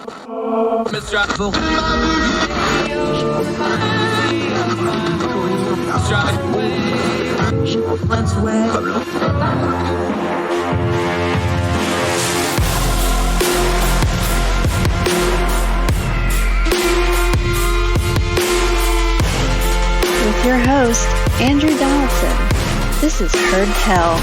With your host, Andrew Donaldson. This is Heard Tell.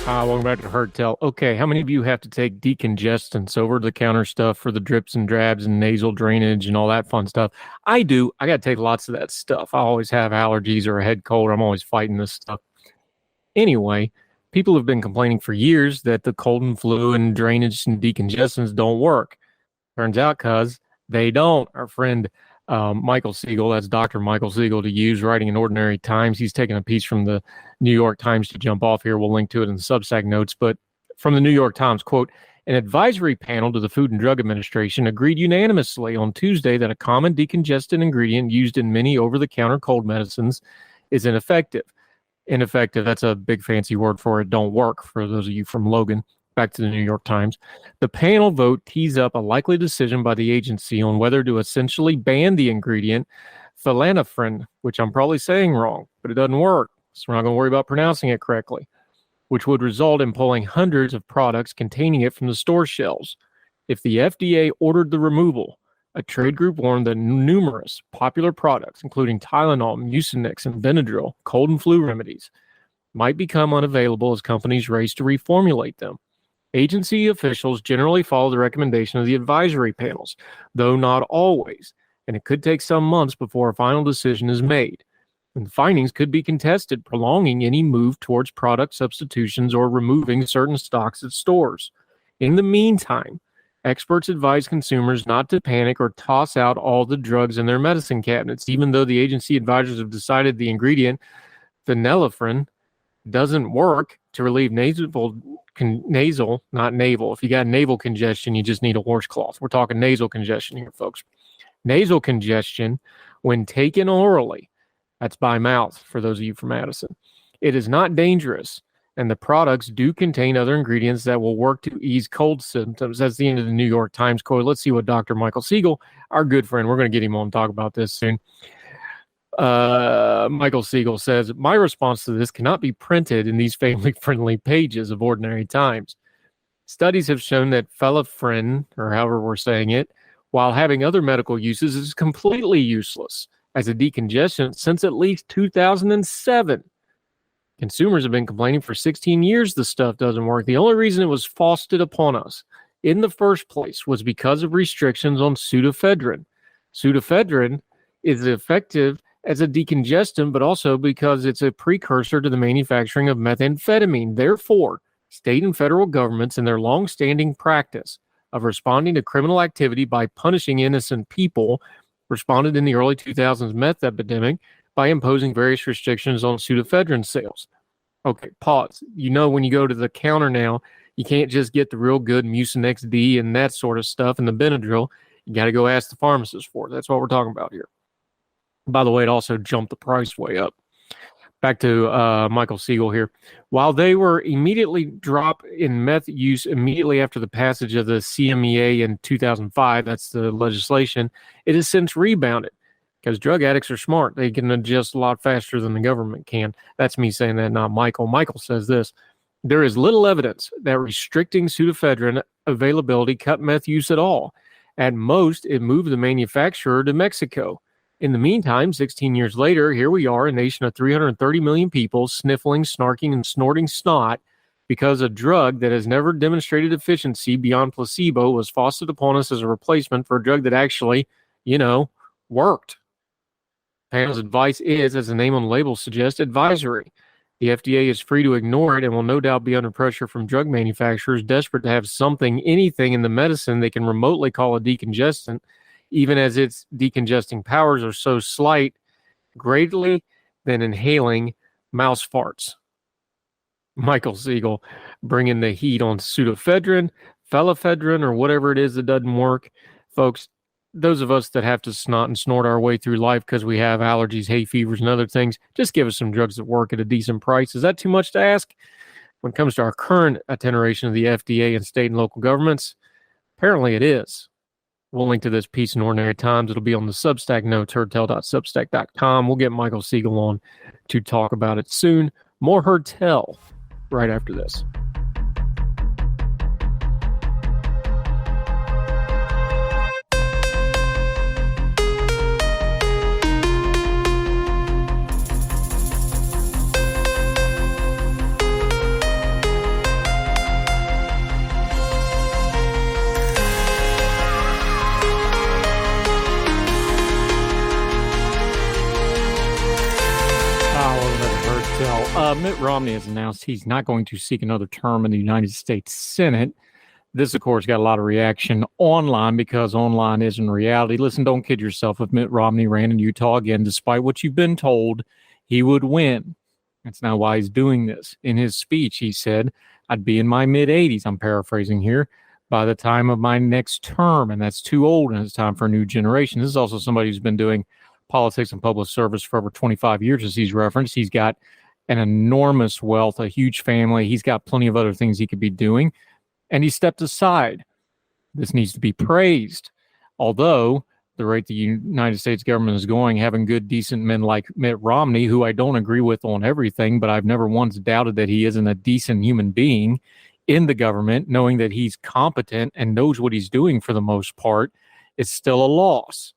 Welcome back to Heard Tell. Okay, how many of you have to take decongestants, over-the-counter stuff for the drips and drabs and nasal drainage and all that fun stuff? I do. I got to take lots of that stuff. I always have allergies or a head cold. I'm always fighting this stuff. Anyway, people have been complaining for years that the cold and flu and drainage and decongestants don't work. Turns out, cuz they don't. Our friend Michael Siegel, that's Dr. Michael Siegel to use, writing in Ordinary Times. He's taken a piece from the New York Times to jump off here. We'll link to it in the Substack notes. But from the New York Times, quote, an advisory panel to the Food and Drug Administration agreed unanimously on Tuesday that a common decongestant ingredient used in many over-the-counter cold medicines is ineffective. Ineffective, that's a big fancy word for it. Don't work, for those of you from Logan. Back to the New York Times. The panel vote tees up a likely decision by the agency on whether to essentially ban the ingredient phenylephrine, which I'm probably saying wrong, but it doesn't work, so we're not going to worry about pronouncing it correctly, which would result in pulling hundreds of products containing it from the store shelves. If the FDA ordered the removal, a trade group warned that numerous popular products, including Tylenol, Mucinex, and Benadryl, cold and flu remedies, might become unavailable as companies race to reformulate them. Agency officials generally follow the recommendation of the advisory panels, though not always, and it could take some months before a final decision is made. And the findings could be contested, prolonging any move towards product substitutions or removing certain stocks at stores. In the meantime, experts advise consumers not to panic or toss out all the drugs in their medicine cabinets, even though the agency advisors have decided the ingredient, phenylephrine, doesn't work to relieve nasal, not naval. If you got naval congestion, you just need a washcloth. We're talking nasal congestion here, folks. Nasal congestion, when taken orally, that's by mouth for those of you from Madison, it is not dangerous, and the products do contain other ingredients that will work to ease cold symptoms. That's the end of the New York Times quote. Let's see what Dr. Michael Siegel, our good friend, we're going to get him on to talk about this soon. Michael Siegel says, my response to this cannot be printed in these family-friendly pages of Ordinary Times. Studies have shown that phenylephrine, or however we're saying it, while having other medical uses, is completely useless as a decongestant since at least 2007. Consumers have been complaining for 16 years the stuff doesn't work. The only reason it was foisted upon us in the first place was because of restrictions on pseudoephedrine. Pseudoephedrine is effective as a decongestant, but also because it's a precursor to the manufacturing of methamphetamine. Therefore, state and federal governments, in their long-standing practice of responding to criminal activity by punishing innocent people, responded in the early 2000s meth epidemic by imposing various restrictions on pseudoephedrine sales. Okay, pause. You know, when you go to the counter now, you can't just get the real good Mucinex D and that sort of stuff and the Benadryl. You got to go ask the pharmacist for it. That's what we're talking about here. By the way, it also jumped the price way up. Back to Michael Siegel here. While they were immediately dropped in meth use immediately after the passage of the CMEA in 2005, that's the legislation, it has since rebounded because drug addicts are smart. They can adjust a lot faster than the government can. That's me saying that, not Michael. Michael says this: there is little evidence that restricting pseudoephedrine availability cut meth use at all. At most, it moved the manufacturer to Mexico. In the meantime, 16 years later, here we are, a nation of 330 million people sniffling, snarking, and snorting snot because a drug that has never demonstrated efficiency beyond placebo was foisted upon us as a replacement for a drug that actually, worked. Panel's advice is, as the name on the label suggests, advisory. The FDA is free to ignore it and will no doubt be under pressure from drug manufacturers desperate to have anything in the medicine they can remotely call a decongestant, even as its decongesting powers are so slight, greatly than inhaling mouse farts. Michael Siegel bringing the heat on pseudoephedrine, phenylephrine, or whatever it is that doesn't work. Folks, those of us that have to snot and snort our way through life because we have allergies, hay fevers, and other things, just give us some drugs that work at a decent price. Is that too much to ask? when it comes to our current iteration of the FDA and state and local governments, apparently it is. We'll link to this piece in Ordinary Times. It'll be on the Substack notes, herdtell.substack.com. We'll get Michael Siegel on to talk about it soon. More Herd Tell right after this. Mitt Romney has announced he's not going to seek another term in the United States Senate. This, of course, got a lot of reaction online because online isn't reality. Listen, don't kid yourself. If Mitt Romney ran in Utah again, despite what you've been told, he would win. That's not why he's doing this. In his speech, he said, I'd be in my mid-80s, I'm paraphrasing here, by the time of my next term, and that's too old, and it's time for a new generation. This is also somebody who's been doing politics and public service for over 25 years, as he's referenced. He's got an enormous wealth, a huge family. He's got plenty of other things he could be doing, and he stepped aside. This needs to be praised. Although the rate the United States government is going, having good, decent men like Mitt Romney, who I don't agree with on everything, but I've never once doubted that he isn't a decent human being in the government, knowing that he's competent and knows what he's doing for the most part, is still a loss.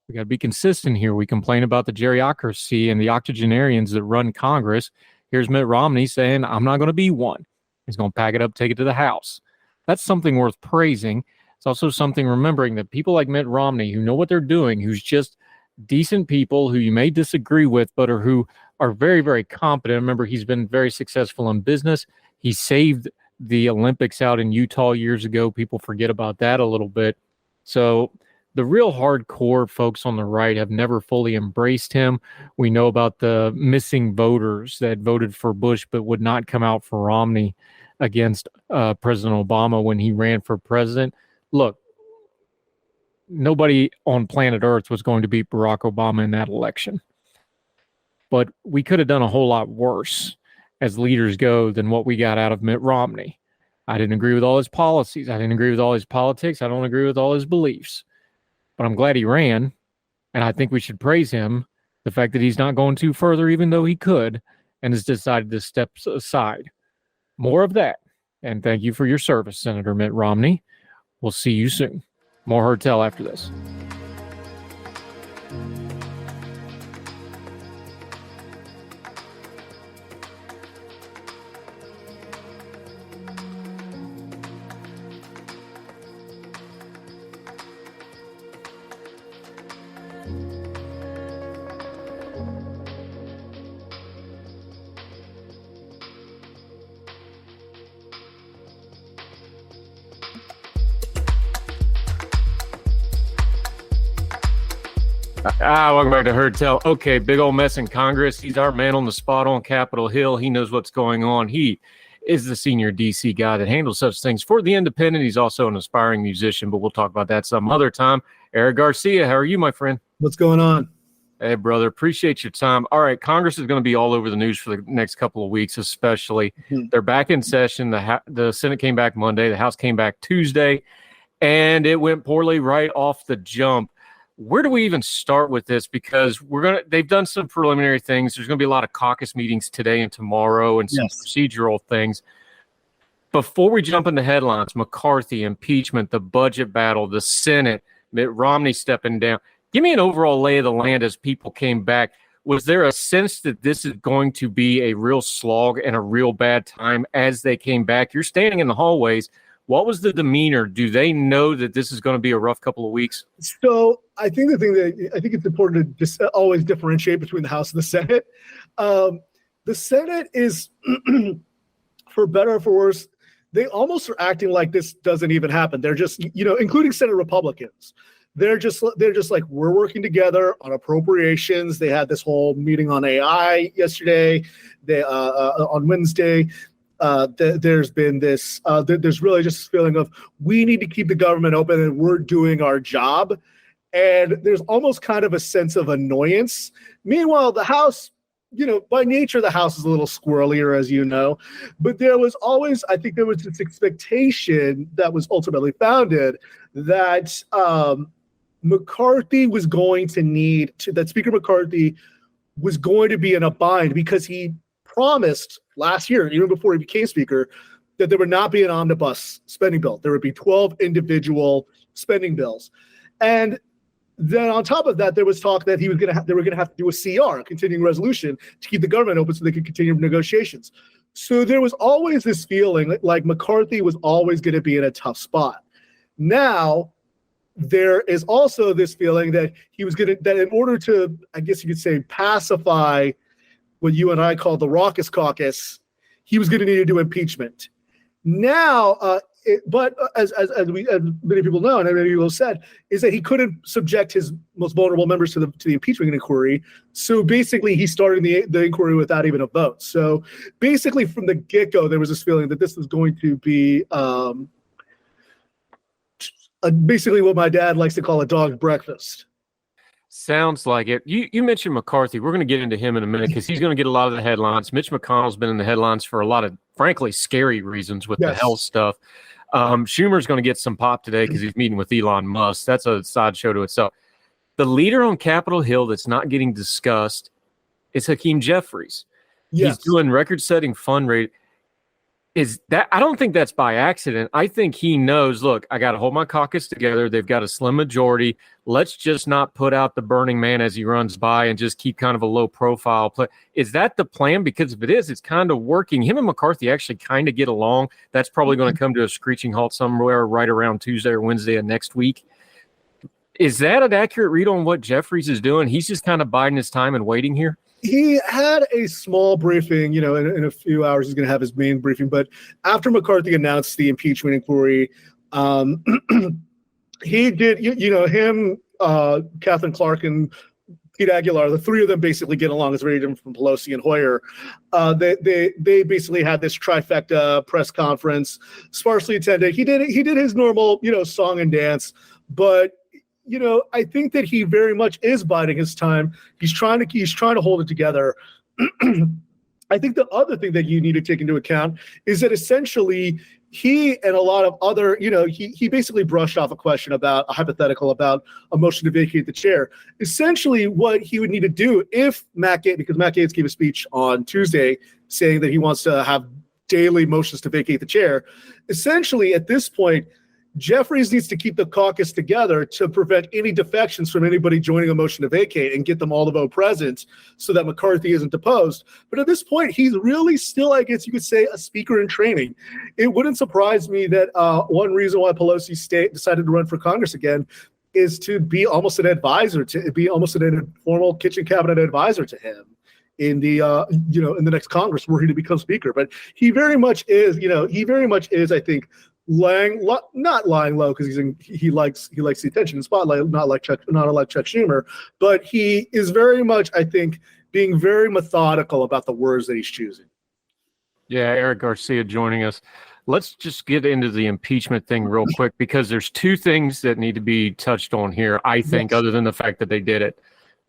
We got to be consistent here. We complain about the geriocracy and the octogenarians that run Congress. Here's Mitt Romney saying, I'm not going to be one. He's going to pack it up, take it to the House. That's something worth praising. It's also something remembering that people like Mitt Romney, who know what they're doing, who's just decent people who you may disagree with, but who are very, very competent. Remember, he's been very successful in business. He saved the Olympics out in Utah years ago. People forget about that a little bit. So the real hardcore folks on the right have never fully embraced him. We know about the missing voters that voted for Bush but would not come out for Romney against President Obama when he ran for president. Look, nobody on planet Earth was going to beat Barack Obama in that election. But we could have done a whole lot worse as leaders go than what we got out of Mitt Romney. I didn't agree with all his policies. I didn't agree with all his politics. I don't agree with all his beliefs. But I'm glad he ran, and I think we should praise him, the fact that he's not going too further, even though he could, and has decided to step aside. More of that. And thank you for your service, Senator Mitt Romney. We'll see you soon. More Herd Tell after this. Welcome back to Herd Tell. Okay, big old mess in Congress. He's our man on the spot on Capitol Hill. He knows what's going on. He is the senior DC guy that handles such things for The Independent. He's also an aspiring musician, but we'll talk about that some other time. Eric Garcia, how are you, my friend? What's going on? Hey, brother, appreciate your time. All right, Congress is going to be all over the news for the next couple of weeks, especially. They're back in session. The Senate came back Monday. The House came back Tuesday, and it went poorly right off the jump. Where do we even start with this? Because they've done some preliminary things. There's going to be a lot of caucus meetings today and tomorrow and some procedural things. Before we jump into headlines, McCarthy, impeachment, the budget battle, the Senate, Mitt Romney stepping down. Give me an overall lay of the land as people came back. Was there a sense that this is going to be a real slog and a real bad time as they came back? You're standing in the hallways. What was the demeanor? Do they know that this is going to be a rough couple of weeks? So I think it's important to just always differentiate between the House and the Senate. The Senate is, for better or for worse, they almost are acting like this doesn't even happen. They're just, including Senate Republicans. They're just like, we're working together on appropriations. They had this whole meeting on AI yesterday. On Wednesday. There's been this, there's really just this feeling of we need to keep the government open and we're doing our job. And there's almost kind of a sense of annoyance. Meanwhile, the House, by nature, the House is a little squirrelier, as you know, but there was always, I think there was this expectation that was ultimately founded that McCarthy was going to that Speaker McCarthy was going to be in a bind because he promised last year, even before he became Speaker, that there would not be an omnibus spending bill. There would be 12 individual spending bills. And then on top of that, there was talk that they were going to have to do a CR, a continuing resolution, to keep the government open so they could continue negotiations. So there was always this feeling like McCarthy was always going to be in a tough spot. Now, there is also this feeling that that in order to, I guess you could say, pacify what you and I call the raucous caucus, he was going to need to do impeachment. Now, but as many people know, and many people have said, is that he couldn't subject his most vulnerable members to the impeachment inquiry. So basically, he started the inquiry without even a vote. So basically, from the get-go, there was this feeling that this was going to be basically what my dad likes to call a dog's breakfast. Sounds like it. You mentioned McCarthy. We're going to get into him in a minute because he's going to get a lot of the headlines. Mitch McConnell's been in the headlines for a lot of, frankly, scary reasons with the health stuff. Schumer's going to get some pop today because he's meeting with Elon Musk. That's a sideshow to itself. The leader on Capitol Hill that's not getting discussed is Hakeem Jeffries. Yes. He's doing record-setting fundraising. I don't think that's by accident. I think he knows, look, I got to hold my caucus together. They've got a slim majority. Let's just not put out the burning man as he runs by and just keep kind of a low profile play. Is that the plan? Because if it is, it's kind of working. Him and McCarthy actually kind of get along. That's probably going to come to a screeching halt somewhere right around Tuesday or Wednesday of next week. Is that an accurate read on what Jeffries is doing? He's just kind of biding his time and waiting here? He had a small briefing, in a few hours he's going to have his main briefing. But after McCarthy announced the impeachment inquiry, he did, him, Catherine Clark, and Pete Aguilar, the three of them basically get along. It's very different from Pelosi and Hoyer. They basically had this trifecta press conference, sparsely attended. He did his normal, song and dance, but I think that he very much is biding his time. He's trying to hold it together. I think the other thing that you need to take into account is that essentially he and a lot of other, he basically brushed off a hypothetical about a motion to vacate the chair. Essentially what he would need to do if because Matt Gaetz gave a speech on Tuesday saying that he wants to have daily motions to vacate the chair. Essentially at this point, Jeffries needs to keep the caucus together to prevent any defections from anybody joining a motion to vacate and get them all to vote present so that McCarthy isn't deposed. But at this point, he's really still, I guess you could say, a speaker in training. It wouldn't surprise me that one reason why Pelosi decided to run for Congress again is to be almost an advisor, to be almost an informal kitchen cabinet advisor to him in the in the next Congress were he to become speaker. But he very much is, I think, not lying low because he likes the attention and spotlight, not like Chuck Schumer, but he is very much, I think, being very methodical about the words that he's choosing. Yeah, Eric Garcia joining us. Let's just get into the impeachment thing real quick because there's two things that need to be touched on here, I think, yes, other than the fact that they did it.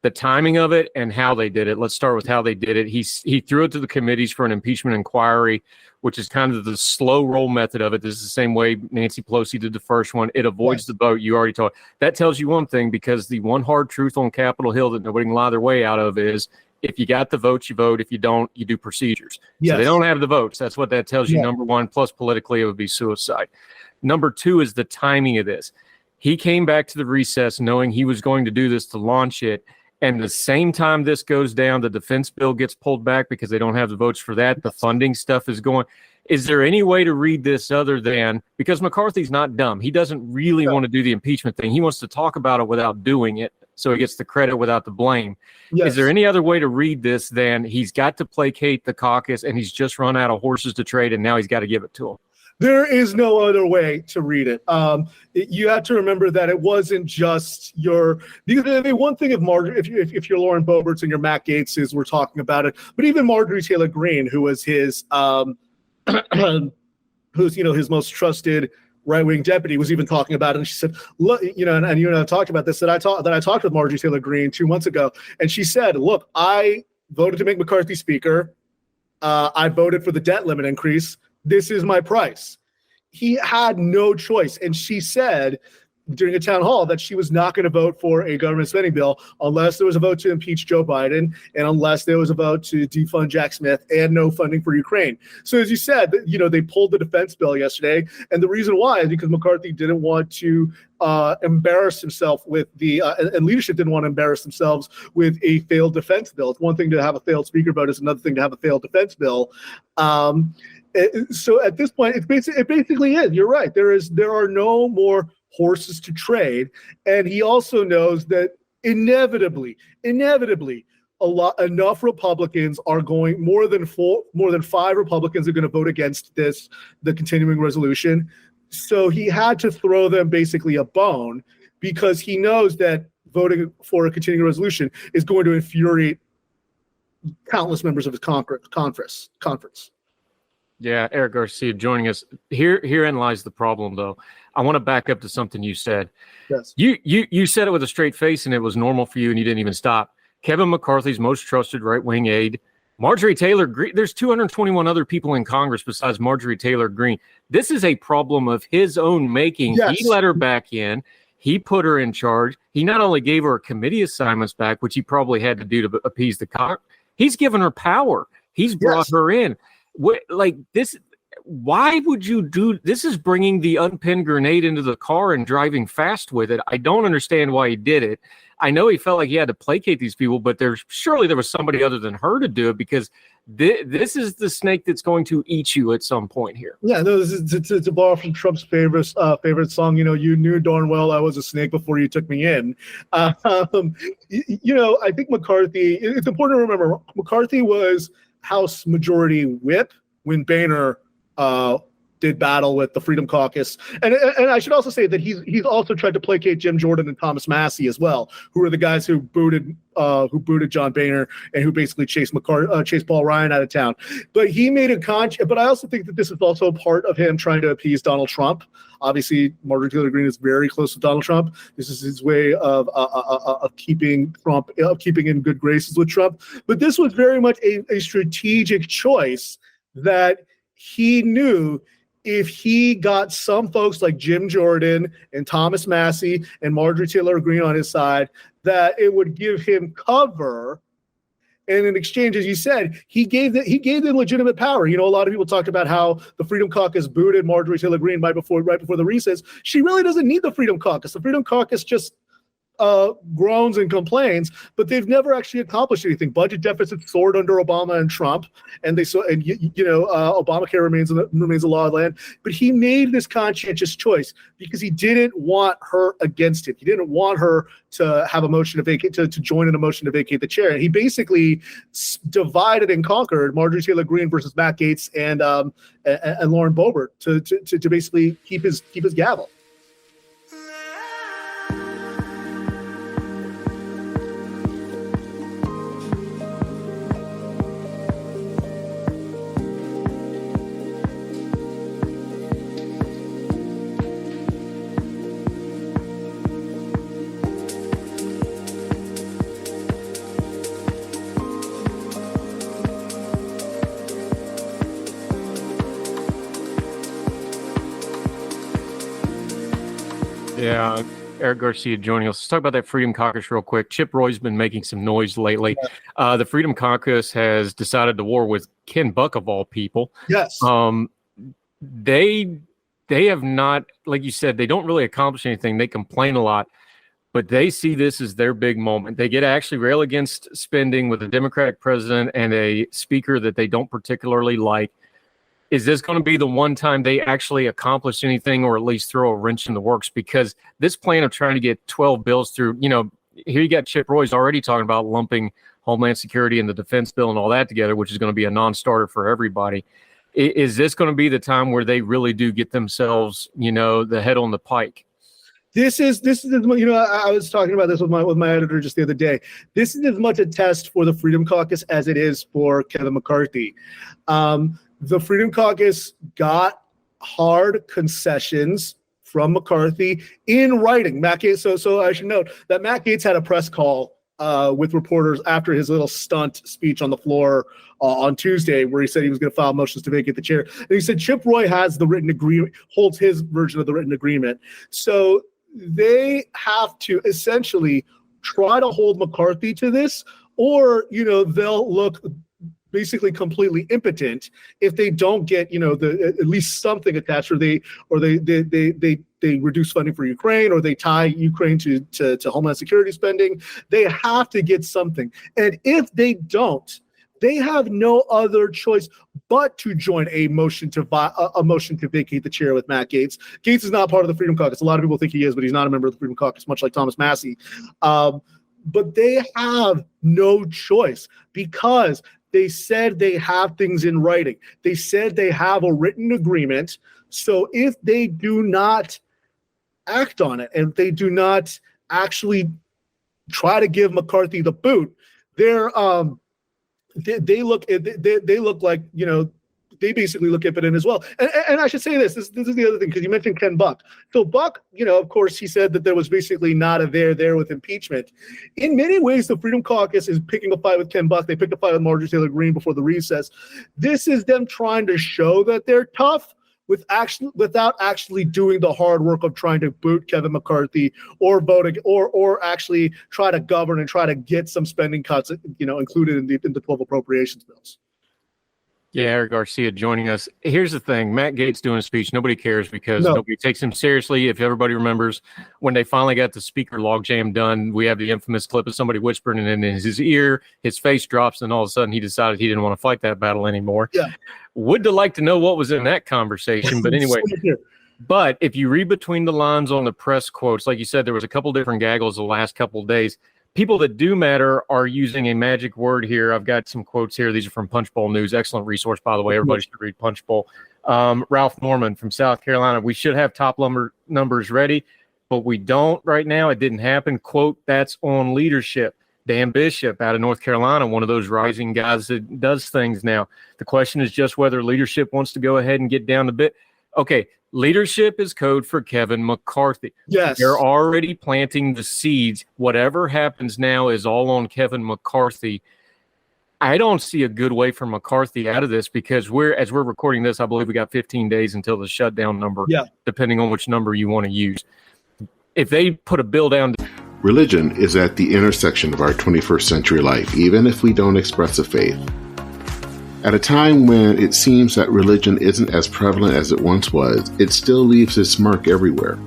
The timing of it and how they did it. Let's start with how they did it. He threw it to the committees for an impeachment inquiry, which is kind of the slow roll method of it. This is the same way Nancy Pelosi did the first one. It avoids the vote. You already told. That tells you one thing, because the one hard truth on Capitol Hill that nobody can lie their way out of is if you got the votes, you vote. If you don't, you do procedures. Yes. So they don't have the votes. That's what that tells you, number one. Plus, politically, it would be suicide. Number two is the timing of this. He came back to the recess knowing he was going to do this to launch it. And the same time this goes down, the defense bill gets pulled back because they don't have the votes for that. The funding stuff is going. Is there any way to read this other than, because McCarthy's not dumb. He doesn't really want to do the impeachment thing. He wants to talk about it without doing it, so he gets the credit without the blame. Yes. Is there any other way to read this than he's got to placate the caucus and he's just run out of horses to trade and now he's got to give it to them? There is no other way to read it. You have to remember that it wasn't just the one thing if you're Lauren Boeberts and your Matt Gaetz we're talking about it, but even Marjorie Taylor Greene, who was his his most trusted right-wing deputy, was even talking about it. And she said, look, and you and I talked about this, that I talked with Marjorie Taylor Greene 2 months ago, and she said, look, I voted to make McCarthy speaker. I voted for the debt limit increase. This is my price. He had no choice. And she said during a town hall that she was not going to vote for a government spending bill unless there was a vote to impeach Joe Biden and unless there was a vote to defund Jack Smith and no funding for Ukraine. So as you said, they pulled the defense bill yesterday. And the reason why is because McCarthy didn't want to embarrass himself with and leadership didn't want to embarrass themselves with a failed defense bill. It's one thing to have a failed speaker vote. It's another thing to have a failed defense bill. So at this point, it basically is. You're right. There are no more horses to trade, and he also knows that inevitably, enough Republicans are going more than 5 Republicans are going to vote against the continuing resolution. So he had to throw them basically a bone because he knows that voting for a continuing resolution is going to infuriate countless members of his conference. Yeah, Eric Garcia joining us. Herein lies the problem, though. I want to back up to something you said. Yes. You said it with a straight face, and it was normal for you, and you didn't even stop. Kevin McCarthy's most trusted right-wing aide, Marjorie Taylor Greene. There's 221 other people in Congress besides Marjorie Taylor Greene. This is a problem of his own making. Yes. He let her back in. He put her in charge. He not only gave her committee assignments back, which he probably had to do to appease the Congress, he's given her power. He's brought her in. Like this, why would you do this? Is bringing the unpinned grenade into the car and driving fast with it. I don't understand why he did it. I know he felt like he had to placate these people, but surely there was somebody other than her to do it, because this is the snake that's going to eat you at some point here. Yeah, no, this is to borrow from Trump's favorite song. You knew darn well I was a snake before you took me in. I think McCarthy. It's important to remember McCarthy was House Majority Whip when Boehner did battle with the Freedom Caucus, and I should also say that he's also tried to placate Jim Jordan and Thomas Massie as well, who are the guys who booted John Boehner and who basically chased Paul Ryan out of town. But he made a But I also think that this is also part of him trying to appease Donald Trump. Obviously, Marjorie Taylor Greene is very close to Donald Trump. This is his way of keeping in good graces with Trump. But this was very much a strategic choice that he knew if he got some folks like Jim Jordan and Thomas Massie and Marjorie Taylor Greene on his side, that it would give him cover. And in exchange, as you said, he gave them legitimate power. A lot of people talked about how the Freedom Caucus booted Marjorie Taylor Greene right before the recess. She really doesn't need the Freedom Caucus. The Freedom Caucus just groans and complains, but they've never actually accomplished anything. Budget deficits soared under Obama and Trump, and Obamacare remains a law of the land. But he made this conscientious choice because he didn't want her against him. He didn't want her to have a motion to vacate, to join in a motion to vacate the chair. And he basically divided and conquered Marjorie Taylor Greene versus Matt Gaetz and Lauren Boebert to basically keep his gavel. Yeah, Eric Garcia joining us. Let's talk about that Freedom Caucus real quick. Chip Roy's been making some noise lately. Yeah. The Freedom Caucus has decided to war with Ken Buck, of all people. Yes. They have not, like you said, they don't really accomplish anything. They complain a lot, but they see this as their big moment. They get to actually rail against spending with a Democratic president and a speaker that they don't particularly like. Is this going to be the one time they actually accomplish anything, or at least throw a wrench in the works? Because this plan of trying to get 12 bills through, here you got Chip Roy's already talking about lumping Homeland Security and the defense bill and all that together, which is going to be a non-starter for everybody. Is this going to be the time where they really do get themselves, the head on the pike? This is I was talking about this with my editor just the other day. This is as much a test for the Freedom Caucus as it is for Kevin McCarthy. The Freedom Caucus got hard concessions from McCarthy in writing. Matt Gaetz. So I should note that Matt Gaetz had a press call with reporters after his little stunt speech on the floor on Tuesday, where he said he was going to file motions to vacate the chair. And he said Chip Roy has the written agreement, holds his version of the written agreement. So they have to essentially try to hold McCarthy to this, or, they'll look basically completely impotent if they don't get, at least something attached, or they reduce funding for Ukraine, or they tie Ukraine to Homeland Security spending. They have to get something. And if they don't, they have no other choice but to join a motion to vacate the chair with Matt Gaetz. Gaetz is not part of the Freedom Caucus. A lot of people think he is, but he's not a member of the Freedom Caucus, much like Thomas Massie. But they have no choice, because they said they have things in writing. They said they have a written agreement. So if they do not act on it, and if they do not actually try to give McCarthy the boot, they look like, they basically look impotent as well. And I should say this is the other thing, because you mentioned Ken Buck. So Buck, of course, he said that there was basically not a there with impeachment. In many ways, the Freedom Caucus is picking a fight with Ken Buck. They picked a fight with Marjorie Taylor Greene before the recess. This is them trying to show that they're tough without actually doing the hard work of trying to boot Kevin McCarthy, or vote, or actually try to govern and try to get some spending cuts, included in the 12 appropriations bills. Yeah, Eric Garcia joining us. Here's the thing. Matt Gaetz doing a speech. Nobody cares, because nobody takes him seriously. If everybody remembers, when they finally got the speaker logjam done, we have the infamous clip of somebody whispering in his ear. His face drops, and all of a sudden he decided he didn't want to fight that battle anymore. Yeah. Would like to know what was in that conversation. But anyway, but if you read between the lines on the press quotes, like you said, there was a couple different gaggles the last couple of days. People that do matter are using a magic word here. I've got some quotes here. These are from Punchbowl News. Excellent resource, by the way. Everybody should read Punchbowl. Ralph Norman from South Carolina. We should have top numbers ready, but we don't right now. It didn't happen. Quote, that's on leadership. Dan Bishop out of North Carolina, one of those rising guys that does things now. The question is just whether leadership wants to go ahead and get down a bit. Okay, leadership is code for Kevin McCarthy. Yes. They're already planting the seeds. Whatever happens now is all on Kevin McCarthy. I don't see a good way for McCarthy out of this, because as we're recording this, I believe we got 15 days until the shutdown number, depending on which number you want to use. If they put a bill down... Religion is at the intersection of our 21st century life, even if we don't express a faith. At a time when it seems that religion isn't as prevalent as it once was, it still leaves its mark everywhere.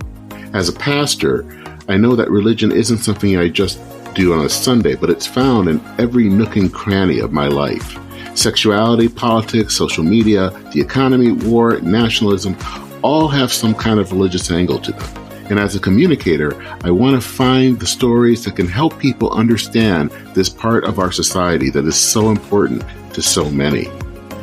As a pastor, I know that religion isn't something I just do on a Sunday, but it's found in every nook and cranny of my life. Sexuality, politics, social media, the economy, war, nationalism, all have some kind of religious angle to them. And as a communicator, I want to find the stories that can help people understand this part of our society that is so important to so many.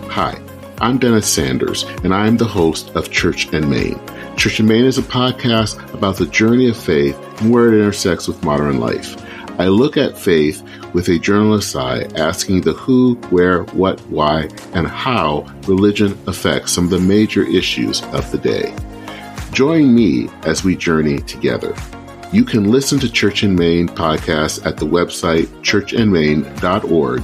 Hi, I'm Dennis Sanders, and I'm the host of Church and Main. Church and Main is a podcast about the journey of faith and where it intersects with modern life. I look at faith with a journalist's eye, asking the who, where, what, why, and how religion affects some of the major issues of the day. Join me as we journey together. You can listen to Church and Main podcast at the website churchandmain.org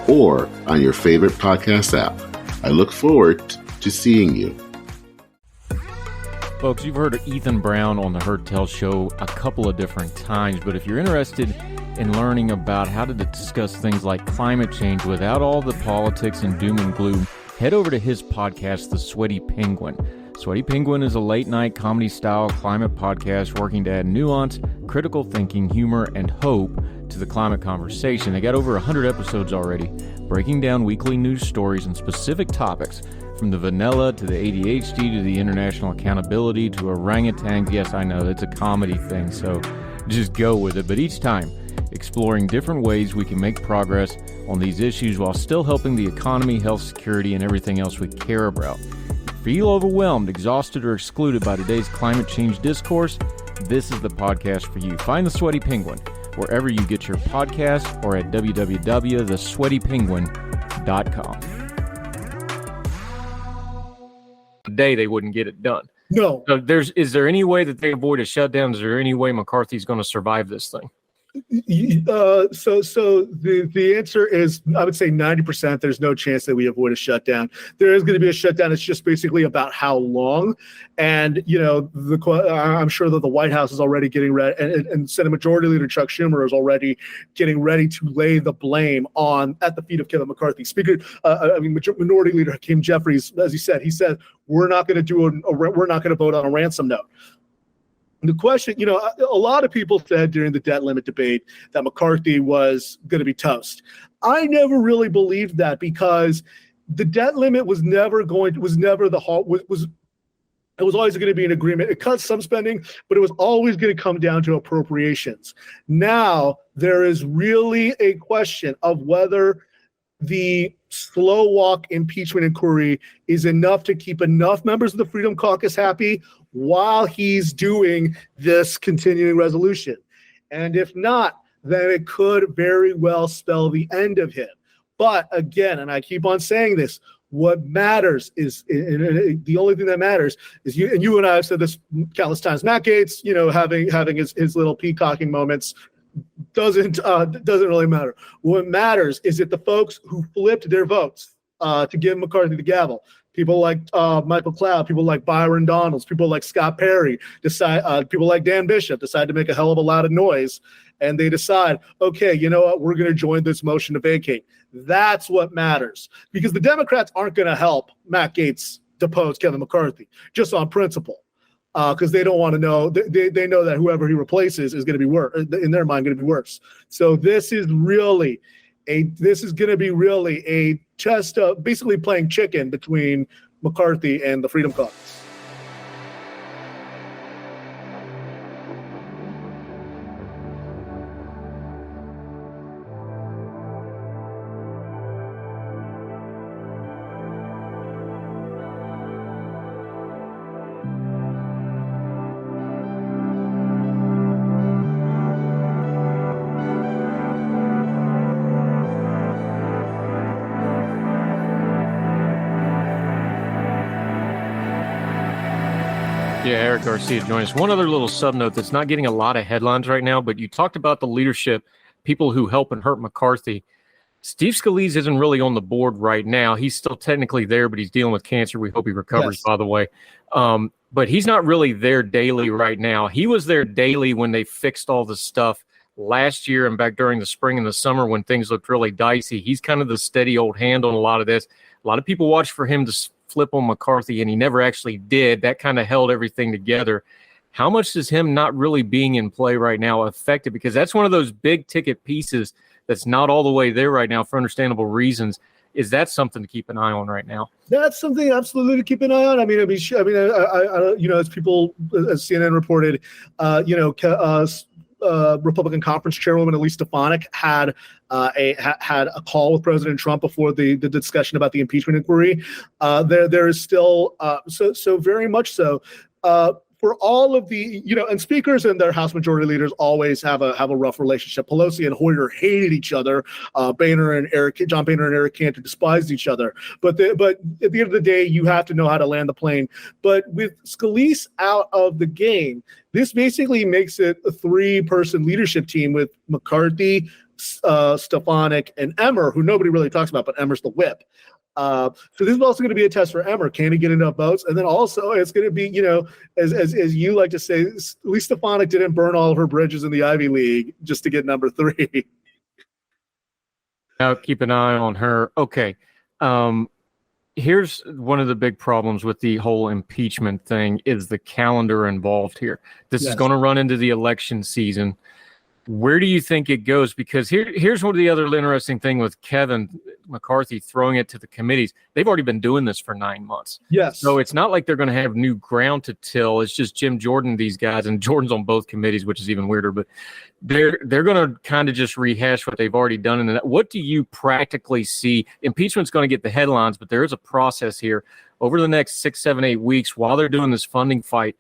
or on your favorite podcast app. I look forward to seeing you. Folks, you've heard of Ethan Brown on the Heard Tell Show a couple of different times, but if you're interested in learning about how to discuss things like climate change without all the politics and doom and gloom, head over to his podcast, The Sweaty Penguin. Sweaty Penguin is a late-night comedy-style climate podcast working to add nuance, critical thinking, humor, and hope to the climate conversation. They got over 100 episodes already, breaking down weekly news stories and specific topics, from the vanilla to the ADHD to the international accountability to orangutans. Yes, I know, it's a comedy thing, so just go with it. But each time, exploring different ways we can make progress on these issues while still helping the economy, health, security, and everything else we care about. Feel overwhelmed, exhausted, or excluded by today's climate change discourse? This is the podcast for you. Find The Sweaty Penguin wherever you get your podcasts or at www.thesweatypenguin.com. Today they wouldn't get it done. No. So is there any way that they avoid a shutdown? Is there any way McCarthy's going to survive this thing? So the answer is, I would say 90%. There's no chance that we avoid a shutdown. There is going to be a shutdown. It's just basically about how long. And I'm sure that the White House is already getting ready, and Senate Majority Leader Chuck Schumer is already getting ready to lay the blame at the feet of Kevin McCarthy. Minority Leader Hakeem Jeffries, as he said, we're not going to vote on a ransom note. The question, a lot of people said during the debt limit debate that McCarthy was going to be toast. I never really believed that, because the debt limit was always going to be an agreement. It cut some spending, but it was always going to come down to appropriations. Now there is really a question of whether the slow walk impeachment inquiry is enough to keep enough members of the Freedom Caucus happy while he's doing this continuing resolution. And if not, then it could very well spell the end of him. But again, and I keep on saying this, what matters is, the only thing that matters is you and I have said this countless times, Matt Gaetz, having his little peacocking moments doesn't really matter. What matters is that the folks who flipped their votes to give McCarthy the gavel, people like Michael Cloud, people like Byron Donalds, people like Scott Perry, people like Dan Bishop decide to make a hell of a lot of noise, and they decide, okay, you know what, we're going to join this motion to vacate. That's what matters, because the Democrats aren't going to help Matt Gaetz depose Kevin McCarthy just on principle. Because they don't want to know. They know that whoever he replaces is going to be worse, in their mind, going to be worse. So this is going to be really a test of basically playing chicken between McCarthy and the Freedom Caucus. Yeah, Eric Garcia joined us. One other little sub note that's not getting a lot of headlines right now, but you talked about the leadership, people who help and hurt McCarthy. Steve Scalise isn't really on the board right now. He's still technically there, but he's dealing with cancer. We hope he recovers, by the way. But he's not really there daily right now. He was there daily when they fixed all the stuff last year and back during the spring and the summer when things looked really dicey. He's kind of the steady old hand on a lot of this. A lot of people watch for him to flip on McCarthy, and he never actually did. That kind of held everything together. How much does him not really being in play right now affect it? Because that's one of those big ticket pieces that's not all the way there right now for understandable reasons. Is that something to keep an eye on right now? That's something absolutely to keep an eye on. I mean, as CNN reported, Republican Conference Chairwoman Elise Stefanik had a call with President Trump before the discussion about the impeachment inquiry. There is still so very much so. For all of the, and speakers and their House Majority Leaders always have a rough relationship. Pelosi and Hoyer hated each other. John Boehner and Eric Cantor despised each other. But at the end of the day, you have to know how to land the plane. But with Scalise out of the game, this basically makes it a 3-person leadership team with McCarthy, Stefanik, and Emmer, who nobody really talks about, but Emmer's the whip. So this is also going to be a test for Emmer. Can he get enough votes? And then also it's going to be, as you like to say, Elise Stefanik didn't burn all of her bridges in the Ivy League just to get number 3. Now keep an eye on her. Okay. Here's one of the big problems with the whole impeachment thing is the calendar involved here. This is going to run into the election season. Where do you think it goes? Because here's one of the other interesting thing with Kevin McCarthy throwing it to the committees. They've already been doing this for 9 months. Yes. So it's not like they're going to have new ground to till. It's just Jim Jordan, these guys, and Jordan's on both committees, which is even weirder. But they're going to kind of just rehash what they've already done. And what do you practically see? Impeachment's going to get the headlines, but there is a process here over the next 6, 7, 8 weeks while they're doing this funding fight.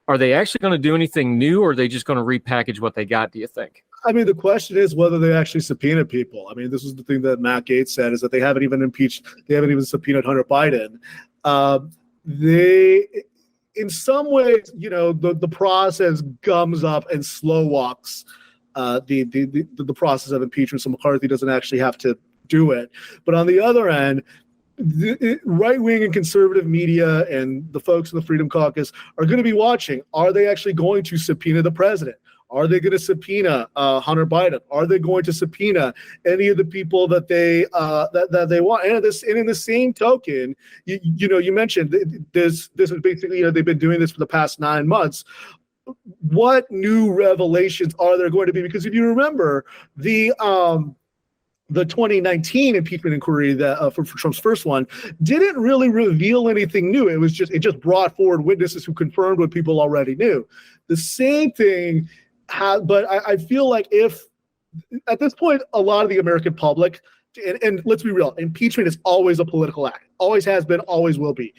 Are they actually going to do anything new, or are they just going to repackage what they got, do you think? I mean, the question is whether they actually subpoena people. I mean, this is the thing that Matt Gaetz said, is that they haven't even subpoenaed Hunter Biden. They, in some ways, the process gums up and slow walks the process of impeachment, so McCarthy doesn't actually have to do it. But on the other end, the right-wing and conservative media and the folks in the Freedom Caucus are going to be watching. Are they actually going to subpoena the president? Are they going to subpoena Hunter Biden? Are they going to subpoena any of the people that they want? And in the same token, you mentioned this is basically, they've been doing this for the past 9 months. What new revelations are there going to be? Because if you remember the 2019 impeachment inquiry that for Trump's first one didn't really reveal anything new. It just brought forward witnesses who confirmed what people already knew. The same thing, but I feel like if at this point a lot of the American public, and let's be real, impeachment is always a political act, always has been, always will be.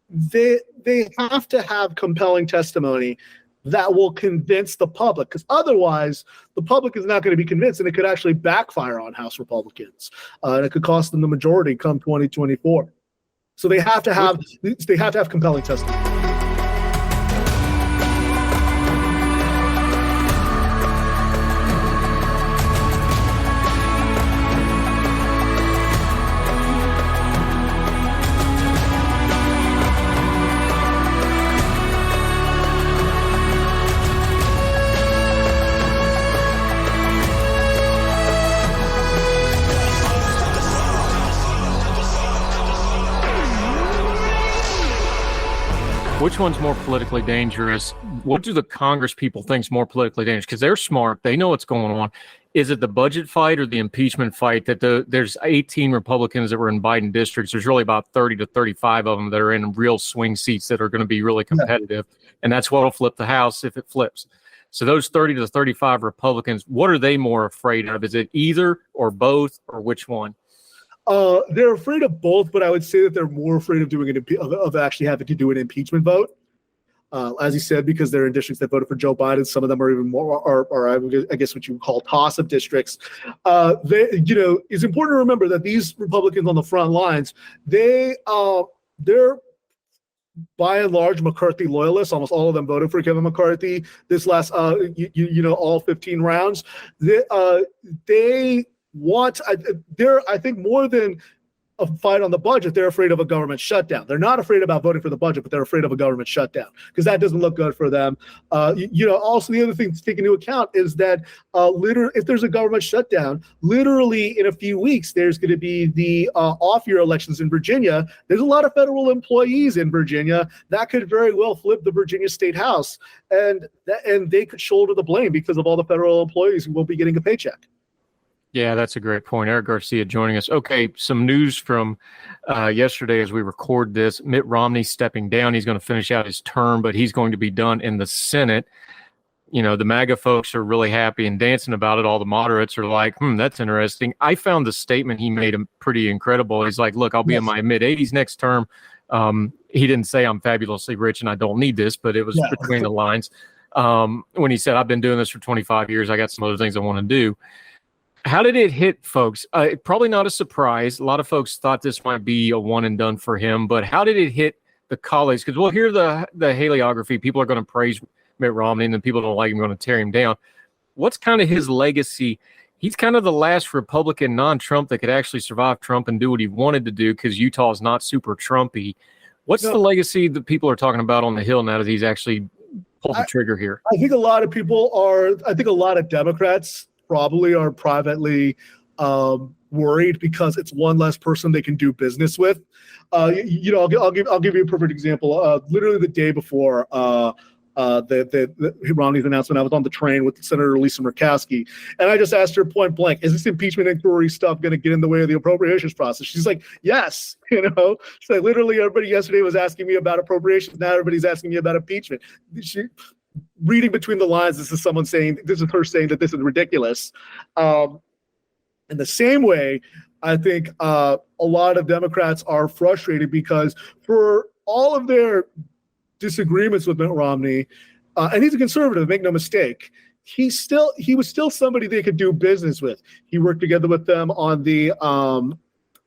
They have to have compelling testimony that will convince the public, because otherwise the public is not going to be convinced, and it could actually backfire on House Republicans, and it could cost them the majority come 2024. So they have to have compelling testimony. Which one's more politically dangerous? What do the Congress people think is more politically dangerous? Because they're smart. They know what's going on. Is it the budget fight or the impeachment fight? That there's 18 Republicans that were in Biden districts. There's really about 30 to 35 of them that are in real swing seats that are going to be really competitive. Yeah. And that's what will flip the House if it flips. So those 30 to 35 Republicans, what are they more afraid of? Is it either or both, or which one? They're afraid of both, but I would say that they're more afraid of doing of actually having to do an impeachment vote. As you said, because they're in districts that voted for Joe Biden. Some of them are even more, or I guess what you would call toss-up districts. It's important to remember that these Republicans on the front lines, they're by and large McCarthy loyalists. Almost all of them voted for Kevin McCarthy this last, all 15 rounds. They want, I think more than a fight on the budget, they're afraid of a government shutdown. They're not afraid about voting for the budget, but they're afraid of a government shutdown because that doesn't look good for them. Also the other thing to take into account is that if there's a government shutdown, literally in a few weeks, there's going to be the off-year elections in Virginia. There's a lot of federal employees in Virginia that could very well flip the Virginia State House, and they could shoulder the blame because of all the federal employees who won't be getting a paycheck. Yeah, that's a great point. Eric Garcia joining us. Okay, some news from yesterday as we record this. Mitt Romney stepping down. He's going to finish out his term, but he's going to be done in the Senate. The MAGA folks are really happy and dancing about it. All the moderates are like, that's interesting. I found the statement he made pretty incredible. He's like, look, I'll be in my mid-80s next term. He didn't say I'm fabulously rich and I don't need this, but it was between the lines. When he said, I've been doing this for 25 years. I got some other things I want to do. How did it hit folks? Probably not a surprise. A lot of folks thought this might be a one and done for him, but how did it hit the colleagues? Because we'll hear the hagiography. People are going to praise Mitt Romney, and then people don't like him, going to tear him down. What's kind of his legacy? He's kind of the last Republican non-Trump that could actually survive Trump and do what he wanted to do because Utah is not super Trumpy. What's the legacy that people are talking about on the Hill now that he's actually pulled the trigger here? I think a lot of people are. I think a lot of Democrats probably are privately worried because it's one less person they can do business with. I'll give you a perfect example. Literally the day before the Romney's announcement, I was on the train with Senator Lisa Murkowski, and I just asked her point blank, "Is this impeachment inquiry stuff going to get in the way of the appropriations process?" She's like, "Yes." She's like, literally everybody yesterday was asking me about appropriations. Now everybody's asking me about impeachment. Reading between the lines, this is her saying that this is ridiculous. In the same way, I think a lot of Democrats are frustrated because for all of their disagreements with Mitt Romney, and he's a conservative, make no mistake, he was still somebody they could do business with. He worked together with them on the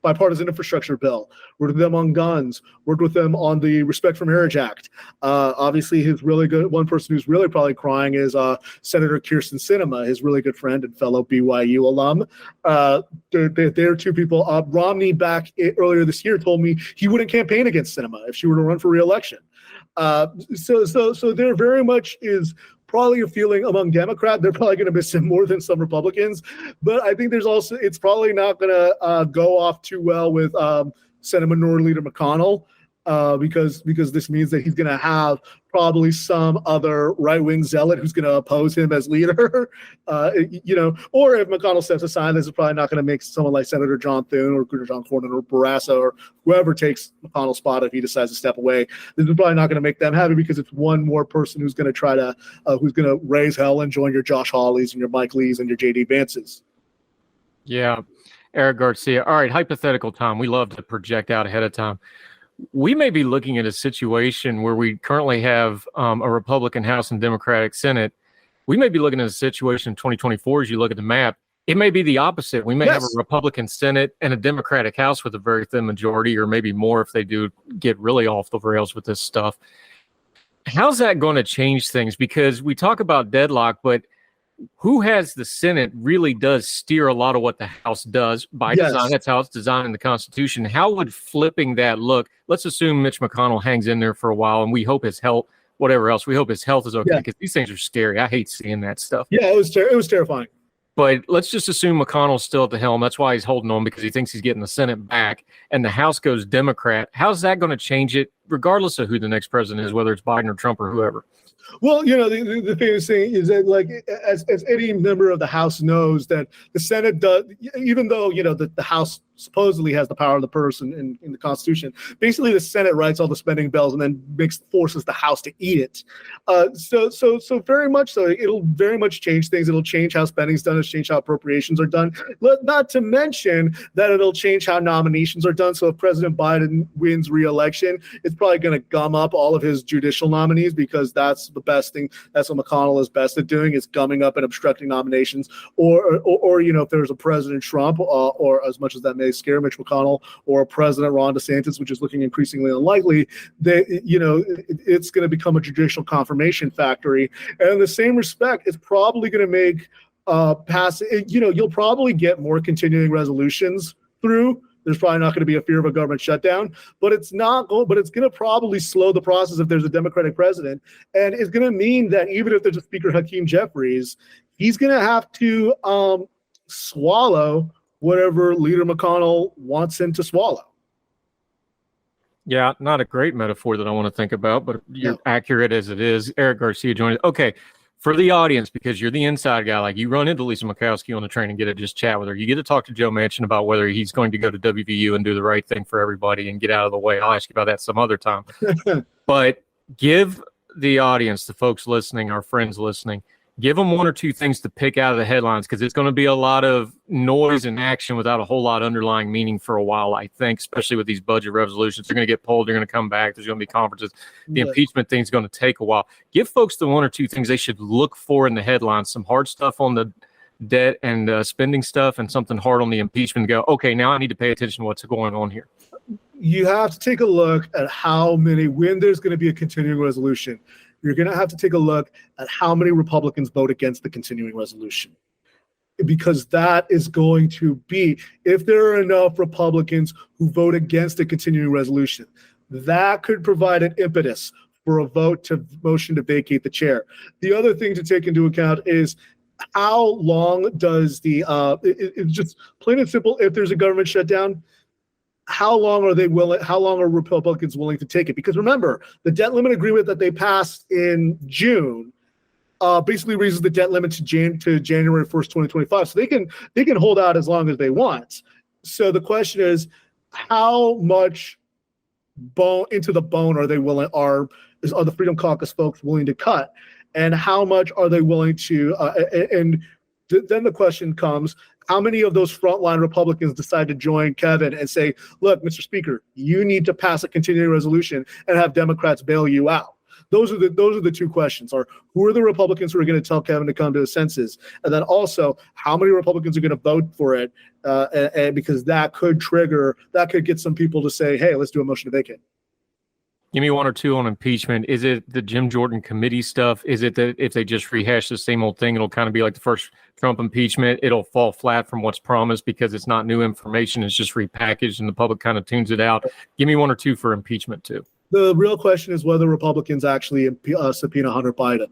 bipartisan infrastructure bill, worked with them on guns, worked with them on the Respect for Marriage Act. Obviously, his really good one person who's really probably crying is Senator Kyrsten Sinema, his really good friend and fellow BYU alum. They're two people. Romney back earlier this year told me he wouldn't campaign against Sinema if she were to run for re-election. So there very much is probably a feeling among Democrats they're probably going to miss him more than some Republicans, but I think it's probably not going to go off too well with Senate Minority Leader McConnell because this means that he's going to have probably some other right-wing zealot who's going to oppose him as leader, or if McConnell steps aside, this is probably not going to make someone like Senator John Thune or John Cornyn or Barrasso or whoever takes McConnell's spot if he decides to step away. This is probably not going to make them happy because it's one more person who's going to try to who's going to raise hell and join your Josh Hawleys and your Mike Lees and your J.D. Vances. Yeah. Eric Garcia. All right, hypothetical time. We love to project out ahead of time. We may be looking at a situation where we currently have a Republican House and Democratic Senate. We may be looking at a situation in 2024 as you look at the map. It may be the opposite. We may have a Republican Senate and a Democratic House with a very thin majority, or maybe more if they do get really off the rails with this stuff. How's that going to change things? Because we talk about deadlock, but who has the Senate really does steer a lot of what the House does by design. That's how it's designed in the Constitution. How would flipping that look? Let's assume Mitch McConnell hangs in there for a while, and we hope his health, whatever else, we hope his health is okay, because these things are scary. I hate seeing that stuff. Yeah, it was terrifying. But let's just assume McConnell's still at the helm. That's why he's holding on, because he thinks he's getting the Senate back, and the House goes Democrat. How's that going to change it, regardless of who the next president is, whether it's Biden or Trump or whoever? Well, the famous thing is that, like, as any member of the House knows, that the Senate does, even though, the House supposedly has the power of the purse in the Constitution, basically the Senate writes all the spending bills and then forces the House to eat it. So very much so, it'll very much change things. It'll change how spending's done. It'll change how appropriations are done. Not to mention that it'll change how nominations are done. So if President Biden wins re-election, it's probably going to gum up all of his judicial nominees, because that's the best thing. That's what McConnell is best at doing, is gumming up and obstructing nominations. Or if there's a President Trump, or as much as that may scare Mitch McConnell, or President Ron DeSantis, which is looking increasingly unlikely, it's going to become a judicial confirmation factory. And in the same respect, it's probably going to make you'll probably get more continuing resolutions through. There's probably not going to be a fear of a government shutdown, but it's going to probably slow the process if there's a Democratic president. And it's going to mean that even if there's a Speaker Hakeem Jeffries, he's going to have to swallow whatever Leader McConnell wants him to swallow. Yeah, not a great metaphor that I want to think about, but you're accurate as it is. Eric Garcia joined us. Okay, for the audience, because you're the inside guy, like you run into Lisa Murkowski on the train and get to just chat with her. You get to talk to Joe Manchin about whether he's going to go to WVU and do the right thing for everybody and get out of the way. I'll ask you about that some other time. But give the audience, the folks listening, our friends listening, give them one or two things to pick out of the headlines, because it's going to be a lot of noise and action without a whole lot of underlying meaning for a while, I think, especially with these budget resolutions. They're going to get pulled. They're going to come back. There's going to be conferences. The impeachment thing's going to take a while. Give folks the one or two things they should look for in the headlines, some hard stuff on the debt and spending stuff, and something hard on the impeachment, and go, okay, now I need to pay attention to what's going on here. You have to take a look at when there's going to be a continuing resolution. You're going to have to take a look at how many Republicans vote against the continuing resolution, because that is going to be, if there are enough Republicans who vote against the continuing resolution, that could provide an impetus for a vote to motion to vacate the chair. The other thing to take into account is how long does it's just plain and simple, if there's a government shutdown, how long are Republicans willing to take it? Because remember, the debt limit agreement that they passed in June basically raises the debt limit to January 1st, 2025. So they can hold out as long as they want. So the question is, how much into the bone are the Freedom Caucus folks willing to cut? And how much are they willing to then the question comes, how many of those frontline Republicans decide to join Kevin and say, look, Mr. Speaker, you need to pass a continuing resolution and have Democrats bail you out? Those are the two questions: are who are the Republicans who are going to tell Kevin to come to his senses, and then also how many Republicans are going to vote for it, and because that could get some people to say, hey, let's do a motion to vacate. Give me one or two on impeachment. Is it the Jim Jordan committee stuff? Is it that if they just rehash the same old thing, it'll kind of be like the first Trump impeachment? It'll fall flat from what's promised because it's not new information. It's just repackaged and the public kind of tunes it out. Give me one or two for impeachment too. The real question is whether Republicans actually subpoena Hunter Biden.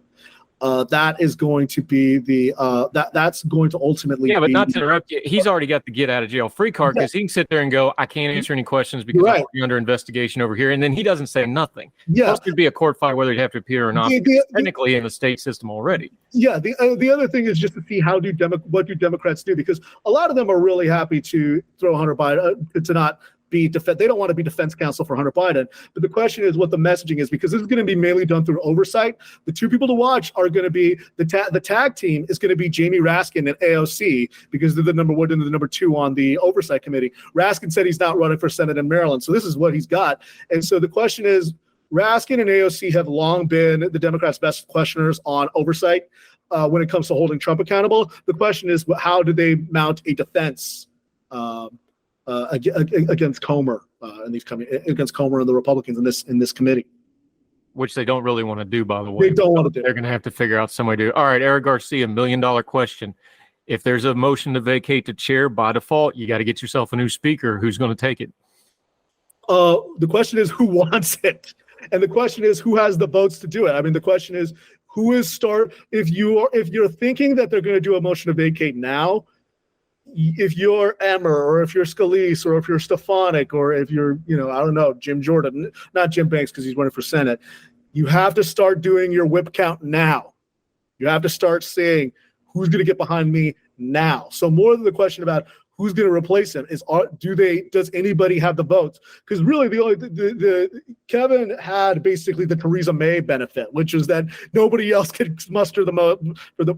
That is going to be that's going to ultimately. Yeah, but not to interrupt you, he's already got the get out of jail free card because he can sit there and go, I can't answer any questions because I'm under investigation over here, and then he doesn't say nothing. Yeah, there'd be a court fight whether he'd have to appear or not. Technically, in the state system already. Yeah, the other thing is just to see what do Democrats do, because a lot of them are really happy to throw Hunter Biden to not be they don't want to be defense counsel for Hunter Biden. But the question is what the messaging is, because this is going to be mainly done through oversight. The two people to watch are going to be the tag team is going to be Jamie Raskin and AOC, because they're the number one and the number two on the oversight committee. Raskin said he's not running for Senate in Maryland, so this is what he's got. And so the question is, Raskin and AOC have long been the Democrats' best questioners on oversight when it comes to holding Trump accountable. The question is, how do they mount a defense against Comer against Comer and the Republicans in this committee, which they don't really want to do, by the way. They don't want to do. They're going to have to figure out some way to do. All right, Eric Garcia, $1 million question: if there's a motion to vacate the chair, by default, you got to get yourself a new speaker. Who's going to take it? The question is who wants it, and the question is who has the votes to do it. I mean, the question is who is if you're thinking that they're going to do a motion to vacate now. If you're Emmer, or if you're Scalise, or if you're Stefanik, or if you're, I don't know, Jim Jordan, not Jim Banks because he's running for Senate, you have to start doing your whip count now. You have to start saying who's going to get behind me now. So more than the question about who's going to replace him is, does anybody have the votes? Because really, the Kevin had basically the Theresa May benefit, which is that nobody else could muster the most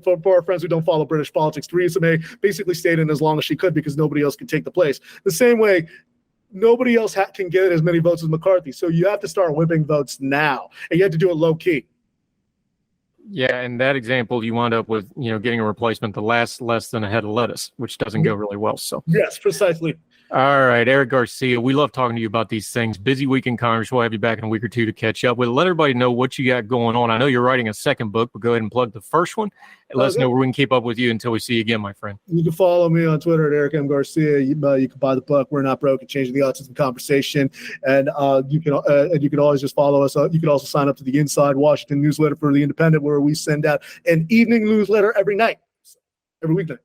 for our friends who don't follow British politics. Theresa May basically stayed in as long as she could because nobody else could take the place. The same way, nobody else can get as many votes as McCarthy. So you have to start whipping votes now, and you have to do it low key. Yeah, and that example, you wind up with, getting a replacement that lasts less than a head of lettuce, which doesn't go really well. So yes, precisely. All right, Eric Garcia, we love talking to you about these things. Busy week in Congress. We'll have you back in a week or two to catch up with. Let everybody know what you got going on. I know you're writing a second book, but go ahead and plug the first one. And let us know where we can keep up with you until we see you again, my friend. You can follow me on Twitter at Eric M. Garcia. You can buy the book, We're Not Broke, and Changing the Autism Conversation. And you can always just follow us. You can also sign up to the Inside Washington newsletter for The Independent, where we send out an evening newsletter every weeknight.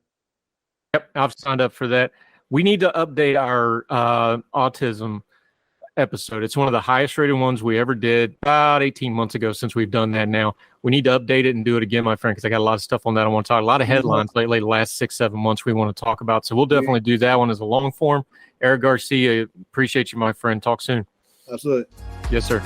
Yep, I've signed up for that. We need to update our autism episode. It's one of the highest rated ones we ever did about 18 months ago since we've done that now. We need to update it and do it again, my friend, because I got a lot of stuff on that I want to talk. A lot of headlines lately, the last 6-7 months we want to talk about. So we'll definitely do that one as a long form. Eric Garcia, appreciate you, my friend. Talk soon. Absolutely. Yes, sir.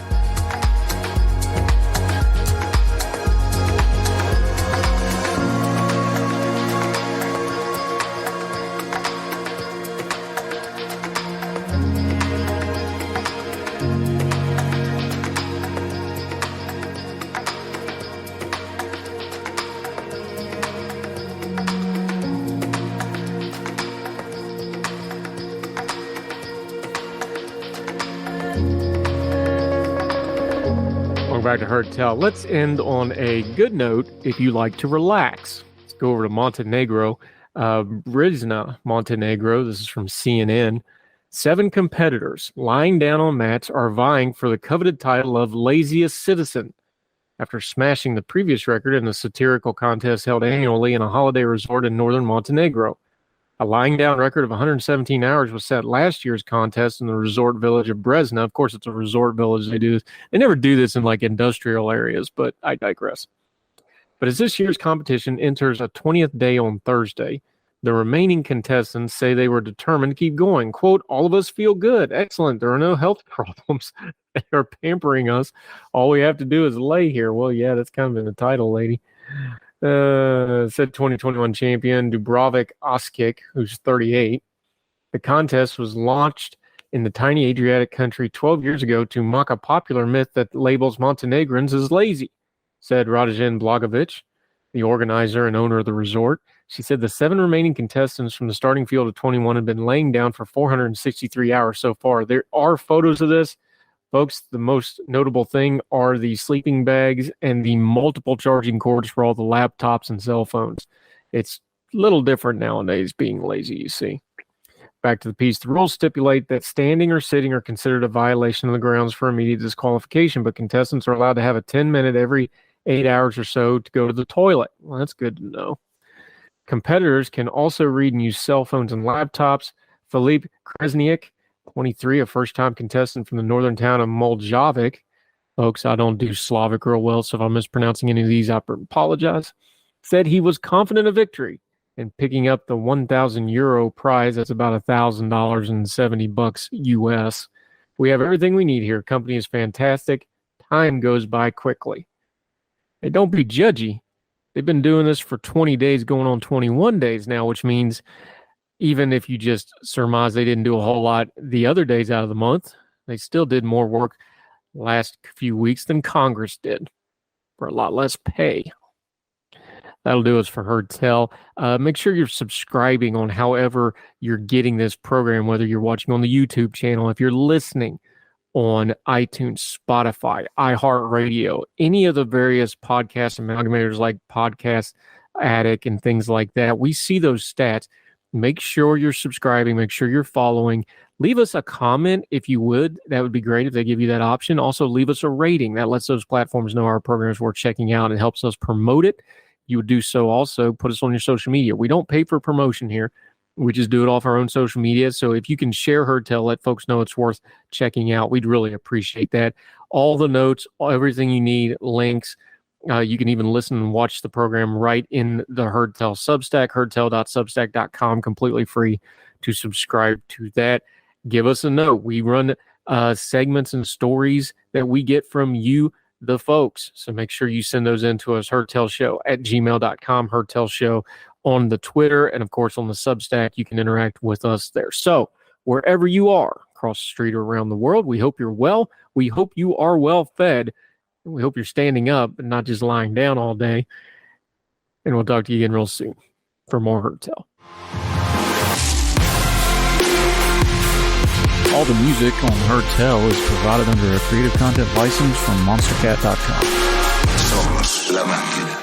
Back to Heard Tell. Let's end on a good note if you like to relax. Let's go over to Montenegro. Brizna, Montenegro. This is from CNN. 7 competitors lying down on mats are vying for the coveted title of laziest citizen after smashing the previous record in the satirical contest held annually in a holiday resort in northern Montenegro. A lying down record of 117 hours was set last year's contest in the resort village of Bresna. Of course, it's a resort village. They never do this in like industrial areas, but I digress. But as this year's competition enters a 20th day on Thursday, the remaining contestants say they were determined to keep going. Quote, all of us feel good. Excellent. There are no health problems. They are pampering us. All we have to do is lay here. Well, yeah, that's kind of in the title, lady. Said 2021 champion Dubravik Oskic, who's 38. The contest was launched in the tiny Adriatic country 12 years ago to mock a popular myth that labels Montenegrins as lazy, said Radovan Blagovic, the organizer and owner of the resort. She said the 7 remaining contestants from the starting field of 21 had been laying down for 463 hours so far. There are photos of this. Folks, the most notable thing are the sleeping bags and the multiple charging cords for all the laptops and cell phones. It's a little different nowadays being lazy, you see. Back to the piece. The rules stipulate that standing or sitting are considered a violation of the grounds for immediate disqualification, but contestants are allowed to have a 10-minute every 8 hours or so to go to the toilet. Well, that's good to know. Competitors can also read and use cell phones and laptops. Filip Kresniak, 23, a first-time contestant from the northern town of Moldjavik. Folks, I don't do Slavic real well, so if I'm mispronouncing any of these, I apologize. Said he was confident of victory and picking up the 1,000 euro prize. That's about $1,000.70 US. We have everything we need here. Company is fantastic. Time goes by quickly. Hey, don't be judgy. They've been doing this for 20 days, going on 21 days now, which means even if you just surmise they didn't do a whole lot the other days out of the month, they still did more work last few weeks than Congress did for a lot less pay. That'll do us for Heard Tell. Make sure you're subscribing on however you're getting this program, whether you're watching on the YouTube channel, if you're listening on iTunes, Spotify, iHeartRadio, any of the various podcast amalgamators like Podcast Addict and things like that. We see those stats. Make sure you're subscribing. Make sure you're following. Leave us a comment if you would. That would be great if they give you that option. Also, leave us a rating. That lets those platforms know our program is worth checking out and helps us promote it. You would do so also. Put us on your social media. We don't pay for promotion here. We just do it off our own social media. So if you can share Heard Tell, let folks know it's worth checking out. We'd really appreciate that. All the notes, everything you need, links. You can even listen and watch the program right in the Heard Tell Substack, heardtell.substack.com, completely free to subscribe to that. Give us a note. We run segments and stories that we get from you, the folks. So make sure you send those in to us, heardtellshow@gmail.com, heardtellshow on the Twitter, and of course on the Substack. You can interact with us there. So wherever you are, across the street or around the world, we hope you're well. We hope you are well fed. We hope you're standing up and not just lying down all day. And we'll talk to you again real soon for more Heard Tell. All the music on Heard Tell is provided under a Creative Content license from monstercat.com. Somos la máquina.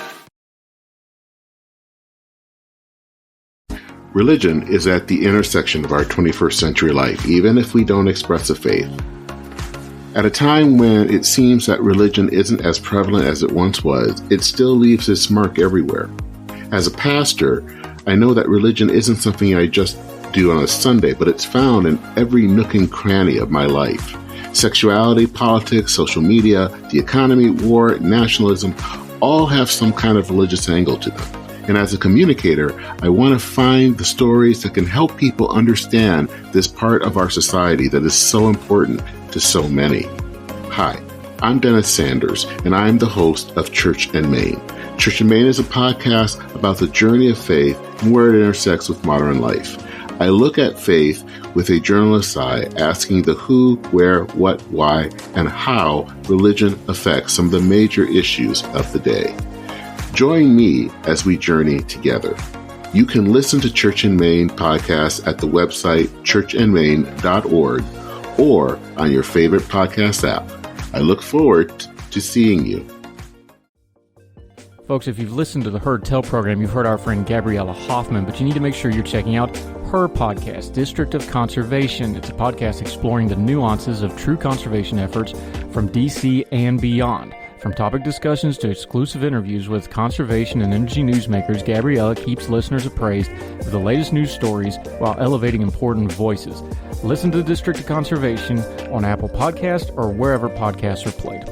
Religion is at the intersection of our 21st century life, even if we don't express a faith. At a time when it seems that religion isn't as prevalent as it once was, it still leaves its mark everywhere. As a pastor, I know that religion isn't something I just do on a Sunday, but it's found in every nook and cranny of my life. Sexuality, politics, social media, the economy, war, nationalism, all have some kind of religious angle to them. And as a communicator, I want to find the stories that can help people understand this part of our society that is so important to so many. Hi, I'm Dennis Sanders, and I'm the host of Church and Main. Church and Main is a podcast about the journey of faith and where it intersects with modern life. I look at faith with a journalist's eye, asking the who, where, what, why, and how religion affects some of the major issues of the day. Join me as we journey together. You can listen to Church and Main podcasts at the website churchandmain.org or on your favorite podcast app. I look forward to seeing you. Folks, if you've listened to the Heard Tell program, you've heard our friend Gabriella Hoffman, but you need to make sure you're checking out her podcast, District of Conservation. It's a podcast exploring the nuances of true conservation efforts from D.C. and beyond. From topic discussions to exclusive interviews with conservation and energy newsmakers, Gabriella keeps listeners appraised of the latest news stories while elevating important voices. Listen to the District of Conservation on Apple Podcasts or wherever podcasts are played.